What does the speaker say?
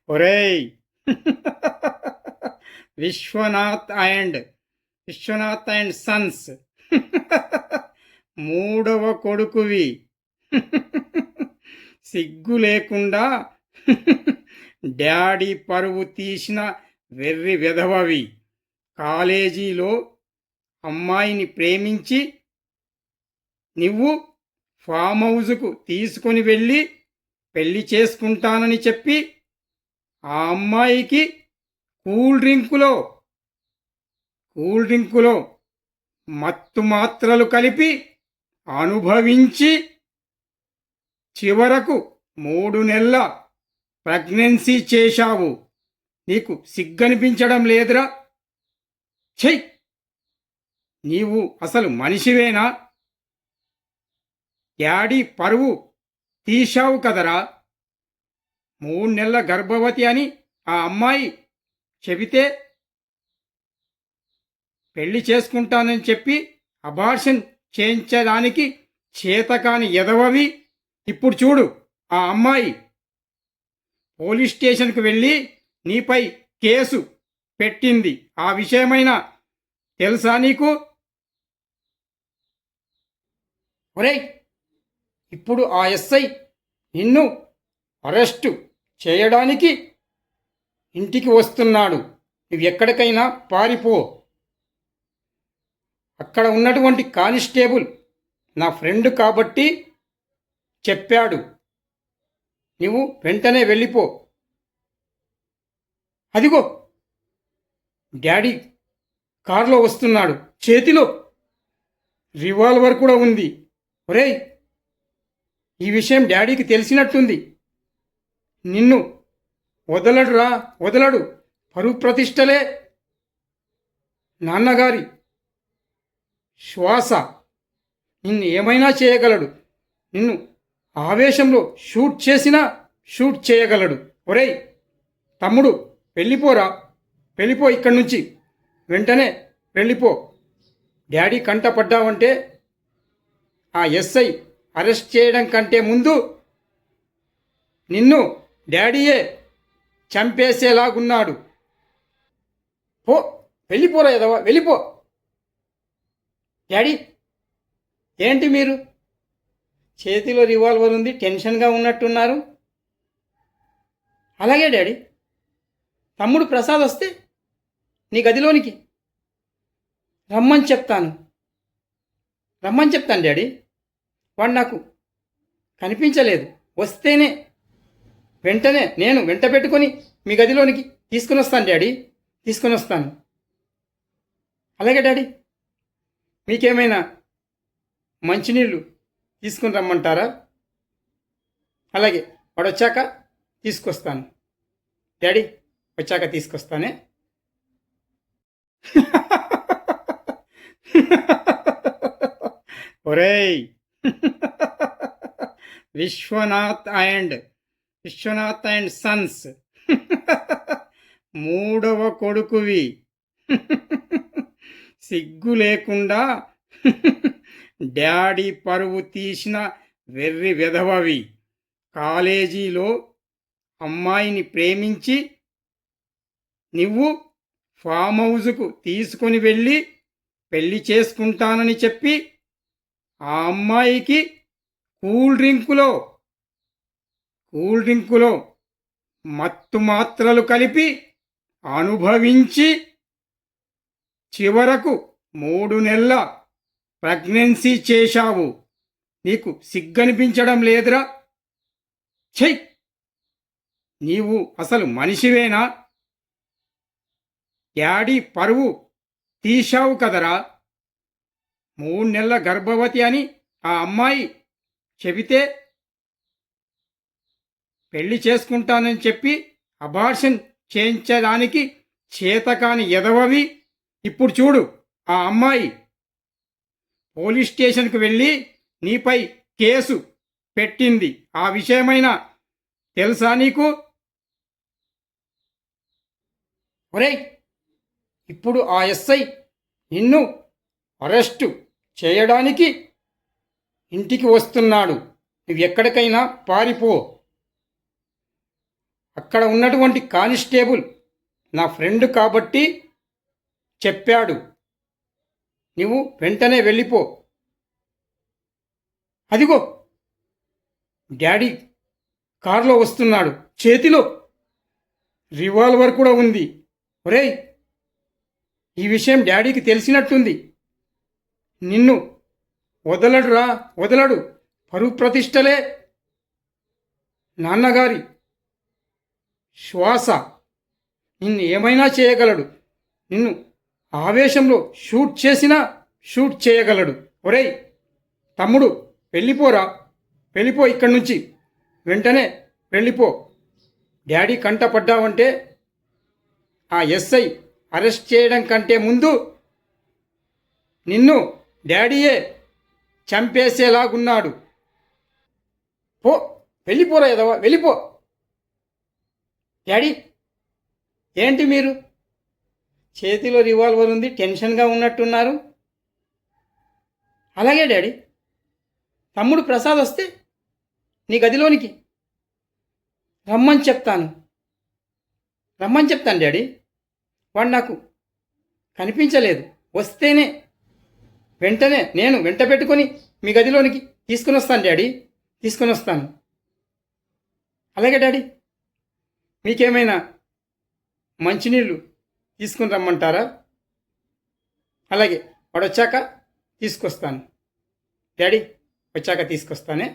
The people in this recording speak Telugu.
ఒరేయ్! Vishwanath and Vishwanath and sons మూడవ కొడుకువి. సిగ్గు లేకుండా డాడీ పరువు తీసిన వెర్రి వెధవవి. కాలేజీలో అమ్మాయిని ప్రేమించి నువ్వు ఫామ్ హౌస్కు తీసుకొని వెళ్ళి పెళ్లి చేసుకుంటానని చెప్పి ఆ అమ్మాయికి కూల్ డ్రింకులో మత్తు మాత్రలు కలిపి అనుభవించి చివరకు 3 నెలల ప్రెగ్నెన్సీ చేశావు. నీకు సిగ్గనిపించడం లేదురా? చెయ్! నీవు అసలు మనిషివేనా? డాడీ పరువు తీశావు కదరా. 3 నెలల గర్భవతి అని ఆ అమ్మాయి చెబితే పెళ్లి చేసుకుంటానని చెప్పి అబార్షన్ చేయించడానికి చేతకాని ఎదవవి. ఇప్పుడు చూడు, ఆ అమ్మాయి పోలీస్ స్టేషన్కి వెళ్ళి నీపై కేసు పెట్టింది. ఆ విషయమైనా తెలుసా నీకు? ఒరేయ్, ఇప్పుడు ఆ ఎస్ఐ నిన్ను అరెస్టు చేయడానికి ఇంటికి వస్తున్నాడు. నువ్వు ఎక్కడికైనా పారిపో. అక్కడ ఉన్నటువంటి కానిస్టేబుల్ నా ఫ్రెండ్ కాబట్టి చెప్పాడు. నువ్వు వెంటనే వెళ్ళిపో. అదిగో డాడీ కారులో వస్తున్నాడు. చేతిలో రివాల్వర్ కూడా ఉంది. ఒరేయ్, ఈ విషయం డాడీకి తెలిసినట్టుంది. నిన్ను వదలడు. పరువు ప్రతిష్టలే నాన్నగారి శ్వాస. నిన్ను ఏమైనా చేయగలడు. నిన్ను ఆవేశంలో షూట్ చేయగలడు. ఒరేయ్ తమ్ముడు, వెళ్ళిపో ఇక్కడి నుంచి. వెంటనే వెళ్ళిపో. డాడీ కంట పడ్డావంటే ఆ ఎస్ఐ అరెస్ట్ చేయడం కంటే ముందు నిన్ను డాడీయే చంపేసేలాగున్నాడు. వెళ్ళిపోరా ఎదవా, వెళ్ళిపో. డాడీ, ఏంటి మీరు? చేతిలో రివాల్వర్ ఉంది, టెన్షన్గా ఉన్నట్టున్నారు. అలాగే డాడీ. తమ్ముడు ప్రసాద్ వస్తే నీ గదిలోనికి రమ్మని చెప్తాను డాడీ. వాడు నాకు కనిపించలేదు. వస్తేనే వెంటనే నేను వెంట పెట్టుకొని మీ గదిలోనికి తీసుకుని వస్తాను డాడీ. తీసుకుని వస్తాను. అలాగే డాడీ. మీకేమైనా మంచినీళ్ళు తీసుకుని రమ్మంటారా? అలాగే, వాడు వచ్చాక తీసుకొస్తాను డాడీ. వచ్చాక తీసుకొస్తానే. ఒరేయ్, విశ్వనాథ్ అండ్ సన్స్ మూడవ కొడుకువి. సిగ్గు లేకుండా డాడీ పరువు తీసిన వెర్రి వెధవవి. కాలేజీలో అమ్మాయిని ప్రేమించి నువ్వు ఫామ్ హౌస్కు తీసుకొని వెళ్ళి పెళ్లి చేసుకుంటానని చెప్పి ఆ అమ్మాయికి కూల్ డ్రింకులో మత్తు మాత్రలు కలిపి అనుభవించి చివరకు 3 నెలల ప్రెగ్నెన్సీ చేశావు. నీకు సిగ్గనిపించడం లేదురా? చెయ్! నీవు అసలు మనిషివేనా? డాడీ పరువు తీశావు కదరా. 3 నెలల గర్భవతి అని ఆ అమ్మాయి చెబితే పెళ్లి చేసుకుంటానని చెప్పి అబార్షన్ చేయించడానికి చేతకాని ఎదవవి. ఇప్పుడు చూడు, ఆ అమ్మాయి పోలీస్ స్టేషన్కి వెళ్ళి నీపై కేసు పెట్టింది. ఆ విషయమైనా తెలుసా నీకు? ఒరేయ్, ఇప్పుడు ఆ ఎస్ఐ నిన్ను అరెస్టు చేయడానికి ఇంటికి వస్తున్నాడు. నువ్వు ఎక్కడికైనా పారిపో. అక్కడ ఉన్నటువంటి కానిస్టేబుల్ నా ఫ్రెండ్ కాబట్టి చెప్పాడు. నువ్వు వెంటనే వెళ్ళిపో. అదిగో డాడీ కారులో వస్తున్నాడు, చేతిలో రివాల్వర్ కూడా ఉంది. ఒరేయ్, ఈ విషయం డాడీకి తెలిసినట్టుంది. నిన్ను వదలడురా, వదలడు. పరువు ప్రతిష్టలే నాన్నగారి శ్వాస. నిన్ను ఏమైనా చేయగలడు. నిన్ను ఆవేశంలో షూట్ చేసినా షూట్ చేయగలడు. ఒరేయ్ తమ్ముడు, వెళ్ళిపోరా, వెళ్ళిపో ఇక్కడి నుంచి, వెంటనే వెళ్ళిపో. డాడీ కంట పడ్డావంటే ఆ ఎస్ఐ అరెస్ట్ చేయడం కంటే ముందు నిన్ను డాడీయే చంపేసేలాగున్నాడు. పో, వెళ్ళిపోరా ఎదవా, వెళ్ళిపో. డాడీ, ఏంటి మీరు చేతిలో రివాల్వర్ ఉంది, టెన్షన్గా ఉన్నట్టున్నారు? అలాగే డాడీ, తమ్ముడు ప్రసాద్ వస్తే నీ గదిలోనికి రమ్మని చెప్తాను డాడీ. వాడు నాకు కనిపించలేదు. వస్తేనే వెంటనే నేను వెంట పెట్టుకొని మీ గదిలోనికి తీసుకుని వస్తాను డాడీ, తీసుకుని వస్తాను. అలాగే డాడీ, మీకేమైనా మంచినీళ్ళు తీసుకుని రమ్మంటారా? అలాగే వాడు వచ్చాక తీసుకొస్తాను డాడీ, వచ్చాక తీసుకొస్తానే.